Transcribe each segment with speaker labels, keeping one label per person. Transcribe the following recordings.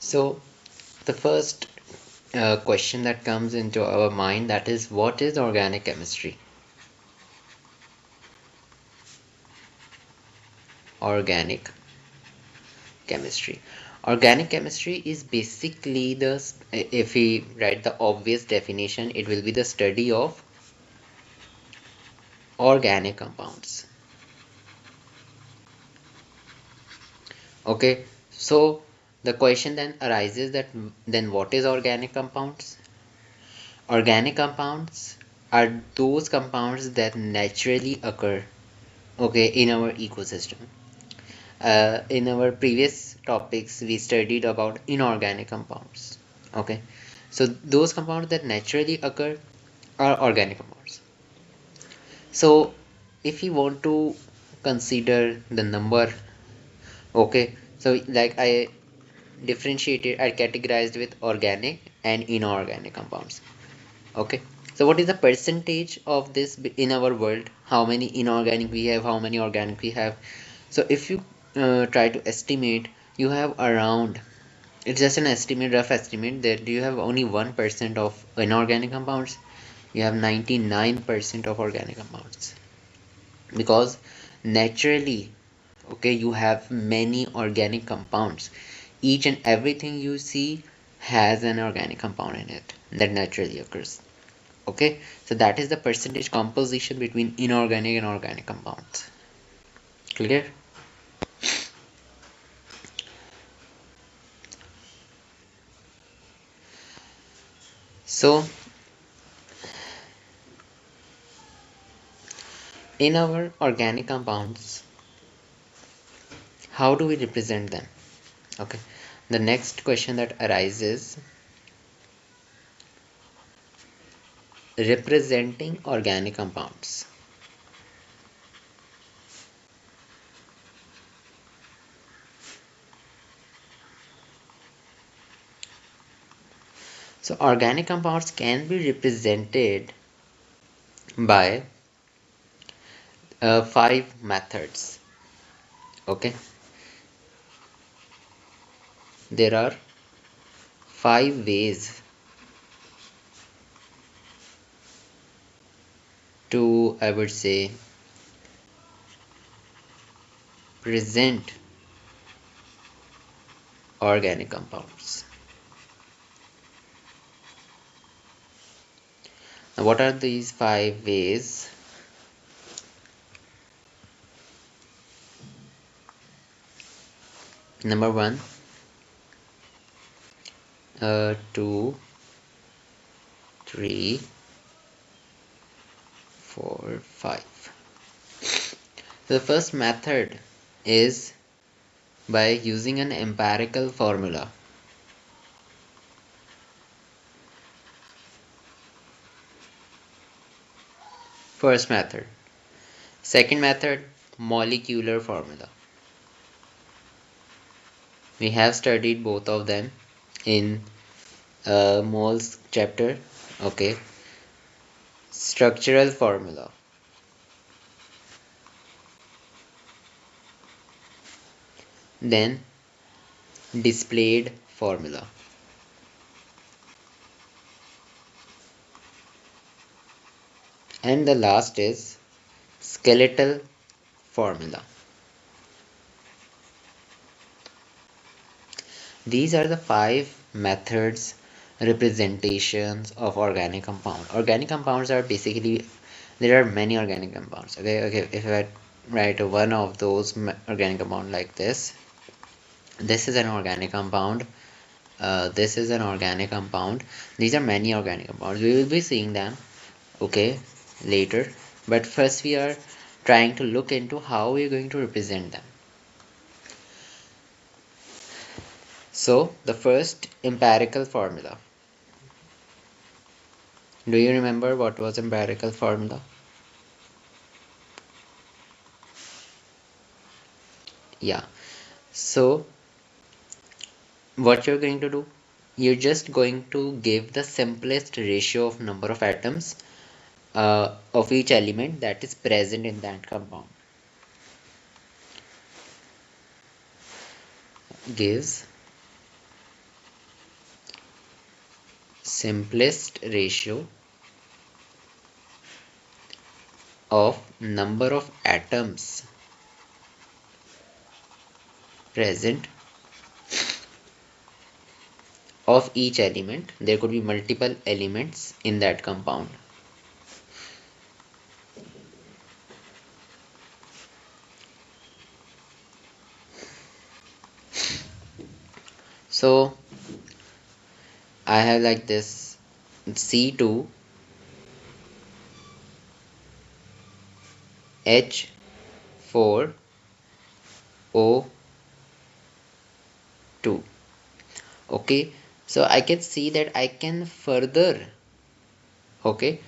Speaker 1: So the first question that comes into our mind, that is, what is organic chemistry? Organic chemistry. Organic chemistry is basically if we write the obvious definition, it will be the study of organic compounds. Okay, so the question then arises that then what is organic compounds? Organic compounds are those compounds that naturally occur, okay, in our ecosystem. In our previous topics, we studied about inorganic compounds. Okay, so those compounds that naturally occur are organic compounds. So, if you want to consider the number, okay, so like I differentiated, I categorized with organic and inorganic compounds. Okay, so what is the percentage of this in our world? How many inorganic we have? How many organic we have? So if you try to estimate, you have around, it's just an estimate, rough estimate, that you have only 1% of inorganic compounds, you have 99% of organic compounds, because naturally, okay, you have many organic compounds. Each and everything you see has an organic compound in it that naturally occurs. Okay, so that is the percentage composition between inorganic and organic compounds. Clear? So in our organic compounds, how do we represent them? Okay, the next question that arises, representing organic compounds. So organic compounds can be represented by 5 methods. Okay, there are 5 ways to, I would say, present organic compounds. Now, what are these 5 ways? Number 1, 2, 3, 4, 5. The first method is by using an empirical formula. First method. Second method, molecular formula. We have studied both of them in moles chapter. Okay, structural formula. Then displayed formula. And the last is skeletal formula. These are the 5 methods, representations of organic compound. Organic compounds are basically, there are many organic compounds. Okay, if I write one of those organic compound like this is an organic compound. This is an organic compound. These are many organic compounds. We will be seeing them, okay, later. But first we are trying to look into how we are going to represent them. So the first, empirical formula. Do you remember what was empirical formula? Yeah. So what you're going to do, you're just going to give the simplest ratio of number of atoms of each element that is present in that compound. Gives simplest ratio of number of atoms present of each element. There could be multiple elements in that compound. So I have like this C2 H4 O2. Okay, so I can see that I can further, okay,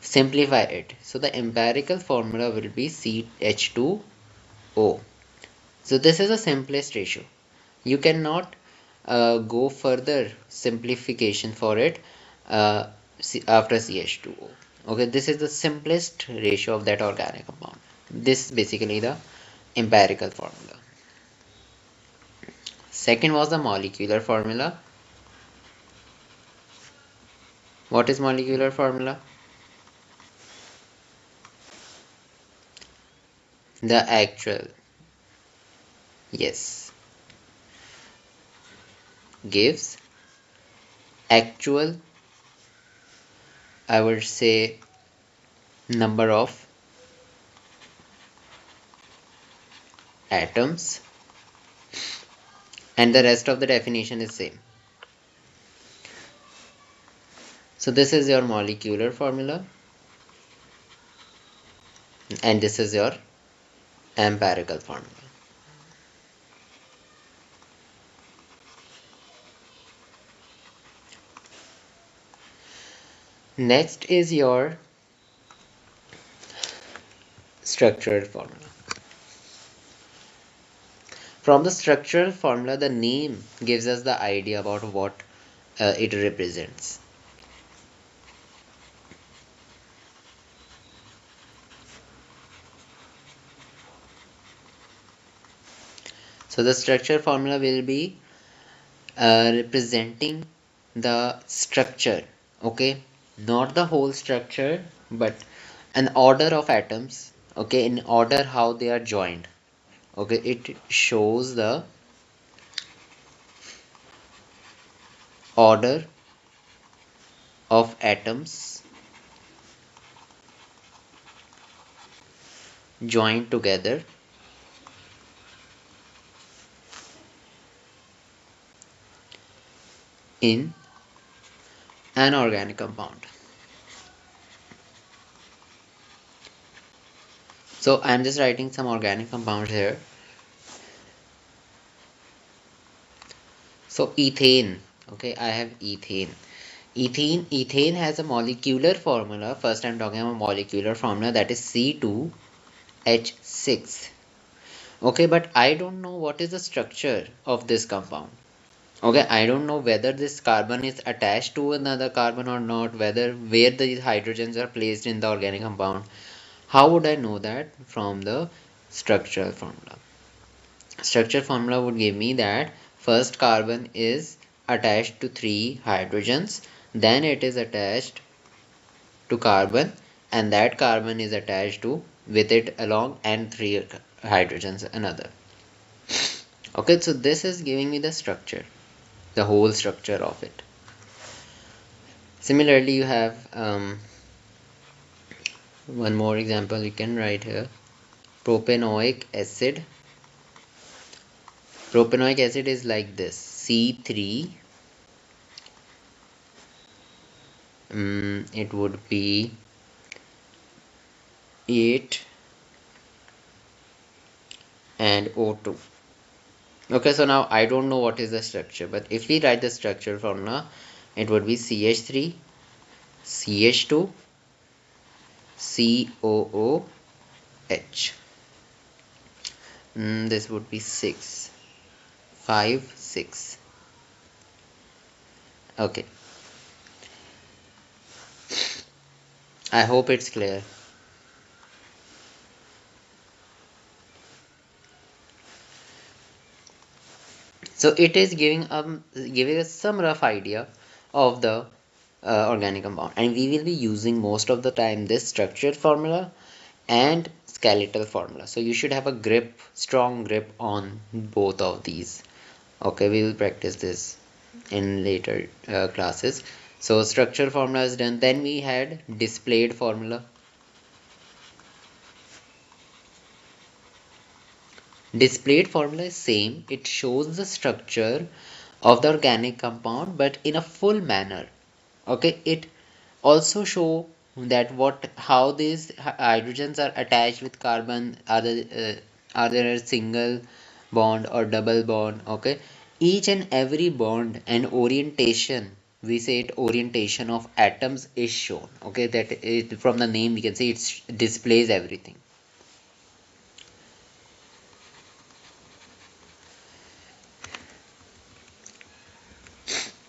Speaker 1: simplify it. So the empirical formula will be CH2O. So this is the simplest ratio. You cannot go further simplification for it after CH2O. Okay, this is the simplest ratio of that organic compound. This is basically the empirical formula. Second was the molecular formula. What is molecular formula? The actual, yes, gives actual, I would say, number of atoms, and the rest of the definition is same. So this is your molecular formula, and this is your empirical formula. Next is your structural formula. From the structural formula, the name gives us the idea about what it represents. So the structure formula will be representing the structure, okay, not the whole structure, but an order of atoms, okay, in order how they are joined. Okay, it shows the order of atoms joined together in an organic compound. So I'm just writing some organic compounds here. So ethane, okay, I have ethane. Ethane has a molecular formula. First I'm talking about molecular formula, that is C2H6. Okay, but I don't know what is the structure of this compound. Okay, I don't know whether this carbon is attached to another carbon or not, whether where the hydrogens are placed in the organic compound. How would I know that? From the structural formula. Structure formula would give me that first carbon is attached to three hydrogens, then it is attached to carbon, and that carbon is attached to with it along and three hydrogens another. Okay, so this is giving me the structure, the whole structure of it. Similarly, you have one more example you can write here. Propanoic acid. Propanoic acid is like this: C3, it would be 8 and O2. Okay, so now I don't know what is the structure, but if we write the structure formula, it would be CH3, CH2, COOH. This would be 6, 5, 6. Okay, I hope it's clear. So it is giving us some rough idea of the organic compound, and we will be using most of the time this structured formula and skeletal formula. So you should have a grip, strong grip on both of these. Okay, we will practice this in later classes. So structure formula is done. Then we had displayed formula. Displayed formula is same. It shows the structure of the organic compound but in a full manner. Okay, it also show that what how these hydrogens are attached with carbon, are there a single bond or double bond. Okay, each and every bond and orientation, we say it orientation of atoms is shown. Okay, that it, from the name we can say it displays everything.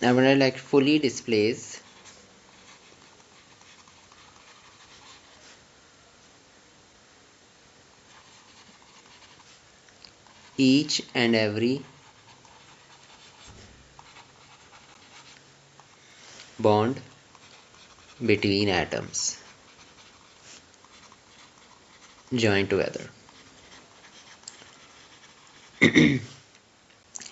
Speaker 1: Now when I like fully displays each and every bond between atoms joined together.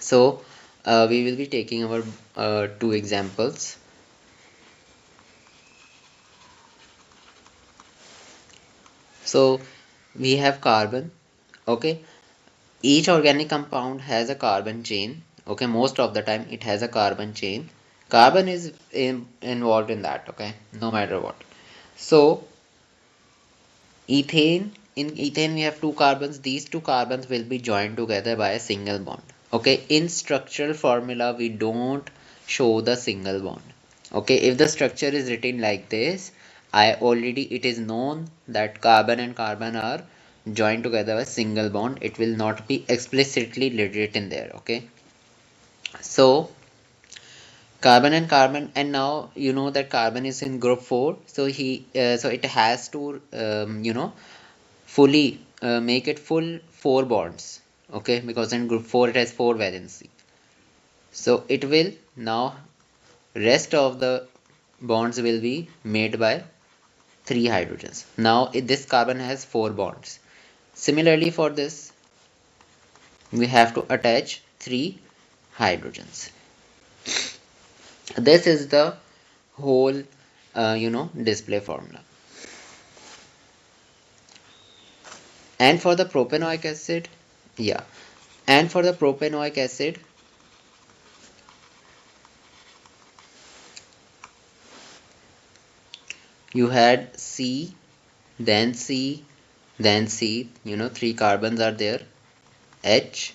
Speaker 1: So we will be taking our two examples. So we have carbon. Okay, each organic compound has a carbon chain. Okay, most of the time it has a carbon chain. Carbon is involved in that. Okay, no matter what. So ethane, in ethane we have two carbons. These two carbons will be joined together by a single bond. Okay, in structural formula we don't show the single bond. Okay, if the structure is written like this, I already it is known that carbon and carbon are joined together by single bond. It will not be explicitly written there. Okay, so carbon and carbon, and now you know that carbon is in group 4, so so it has to fully make it full 4 bonds. Okay, because in group 4 it has 4 valency, so it will now rest of the bonds will be made by 3 hydrogens. Now this carbon has 4 bonds. Similarly for this we have to attach 3 hydrogens. This is the whole display formula. And for the propanoic acid, yeah, and for the propanoic acid, you had C, then C, then C, 3 carbons are there. H,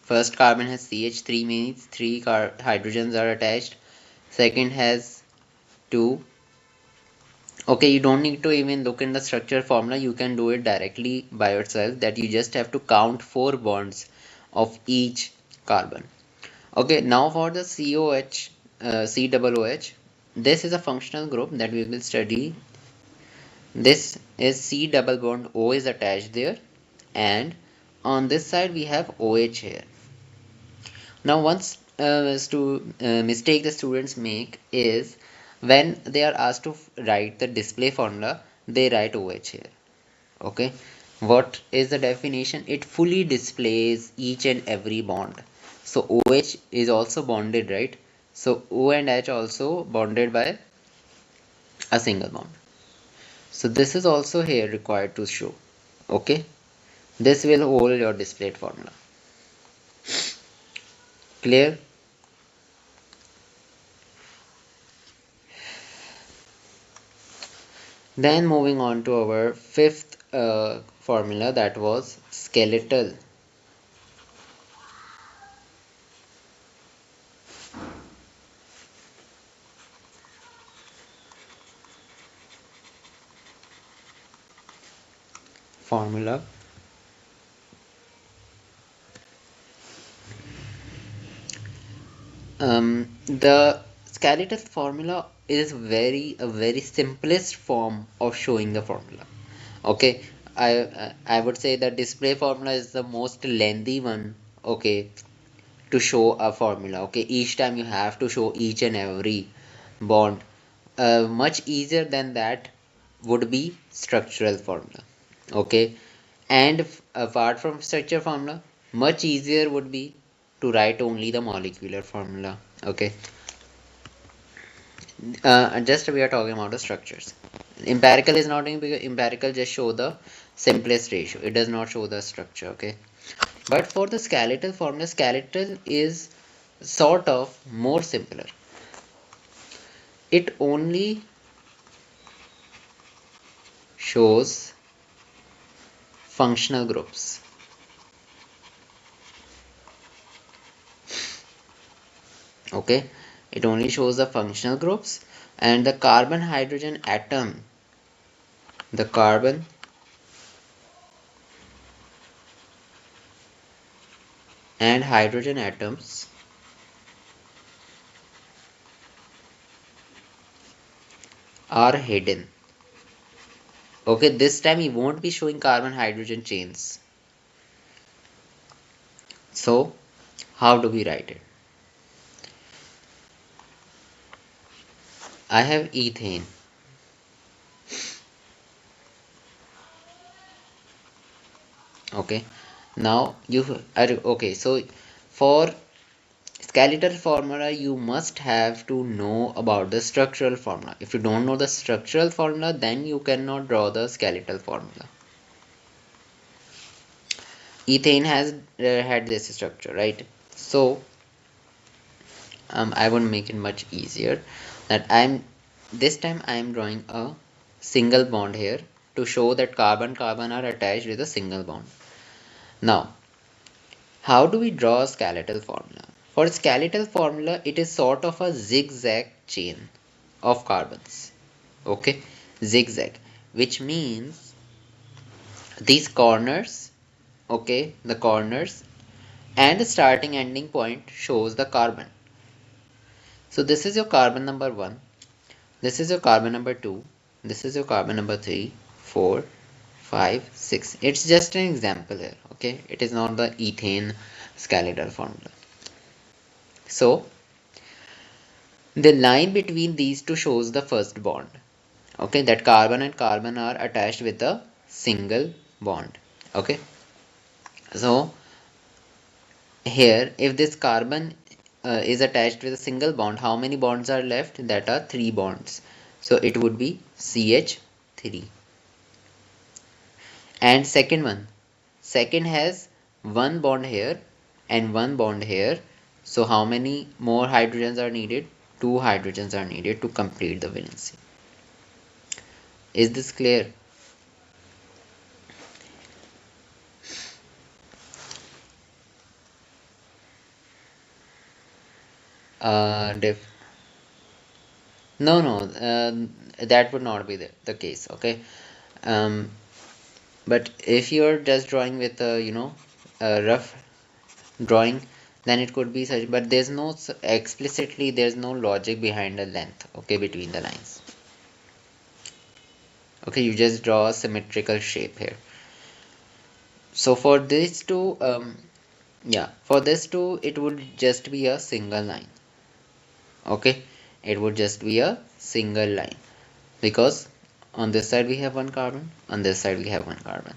Speaker 1: first carbon has CH3, means 3 hydrogens are attached. Second has 2. Okay, you don't need to even look in the structure formula, you can do it directly by yourself, that you just have to count 4 bonds of each carbon. Okay, now for the COH, COOH, this is a functional group that we will study. This is C double bond O is attached there, and on this side we have OH here. Now once mistake the students make is when they are asked to write the display formula, they write OH here. Okay, what is the definition? It fully displays each and every bond. So OH is also bonded, right? So O and H also bonded by a single bond. So this is also here required to show. Okay, this will hold your displayed formula. Clear? Then moving on to our fifth formula, that was skeletal formula. The skeletal formula is a very simplest form of showing the formula. Okay, I would say that display formula is the most lengthy one. Okay, to show a formula. Okay, each time you have to show each and every bond. much easier than that would be structural formula. Okay, and apart from structure formula, much easier would be to write only the molecular formula. Okay, just we are talking about the structures. Empirical is not doing because empirical just show the simplest ratio, it does not show the structure. Okay, but for the skeletal formula, skeletal is sort of more simpler. It only shows functional groups. Okay, it only shows the functional groups, and the carbon hydrogen atom, the carbon and hydrogen atoms are hidden. Okay, this time we won't be showing carbon hydrogen chains. So how do we write it? I have ethane. Okay, now you are okay. So for skeletal formula, you must have to know about the structural formula. If you don't know the structural formula, then you cannot draw the skeletal formula. Ethane has had this structure, right? So I would make it much easier that I'm this time I am drawing a single bond here to show that carbon carbon are attached with a single bond. Now, how do we draw a skeletal formula? For skeletal formula, it is sort of a zigzag chain of carbons. Okay, zigzag, which means these corners, okay, the corners and the starting ending point shows the carbon. So this is your carbon number 1, this is your carbon number 2, this is your carbon number 3, 4, 5, 6. It's just an example here, okay? It is not the ethane skeletal formula. So the line between these two shows the first bond. Okay, that carbon and carbon are attached with a single bond. Okay, so here if this carbon is attached with a single bond, how many bonds are left? That are 3 bonds. So it would be CH3. And second has one bond here and one bond here. So how many more hydrogens are needed? 2 hydrogens are needed to complete the valency. Is this clear? Diff no, that would not be the case. Okay, um, but if you're just drawing with a a rough drawing, then it could be such, but there's no explicitly, there's no logic behind the length, okay, between the lines. Okay, you just draw a symmetrical shape here. So for this two yeah, for this two it would just be a single line. Okay, it would just be a single line because on this side we have one carbon, on this side we have one carbon.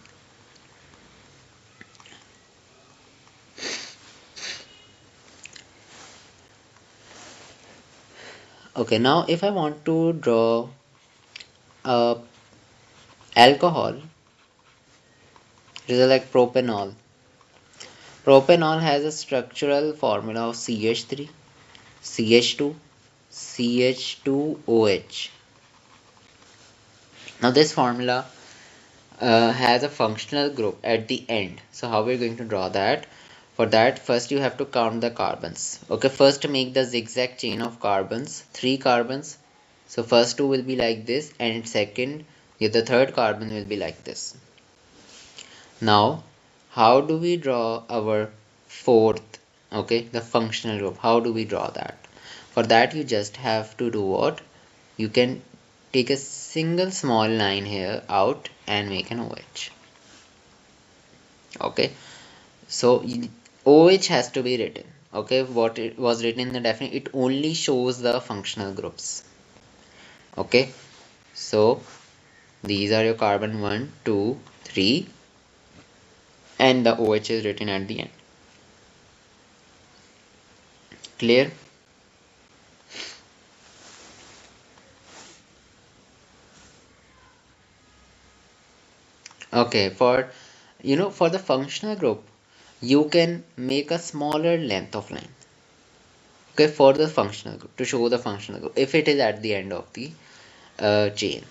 Speaker 1: Okay, now if I want to draw a alcohol, it is like propanol. Propanol has a structural formula of CH3, CH2, CH2OH. Now this formula has a functional group at the end. So how we're going to draw that? For that, first you have to count the carbons. Okay, first make the zigzag chain of carbons, 3 carbons. So first 2 will be like this, and second, the third carbon will be like this. Now, how do we draw our fourth, okay, the functional group? How do we draw that? For that, you just have to do what? You can take a single small line here out and make an OH. Okay, so OH has to be written. Okay, what it was written in the definition, it only shows the functional groups. Okay, so these are your carbon 1, 2, 3, and the OH is written at the end. Clear? Okay, for the functional group, you can make a smaller length of line. Okay, for the functional group, to show the functional group if it is at the end of the chain.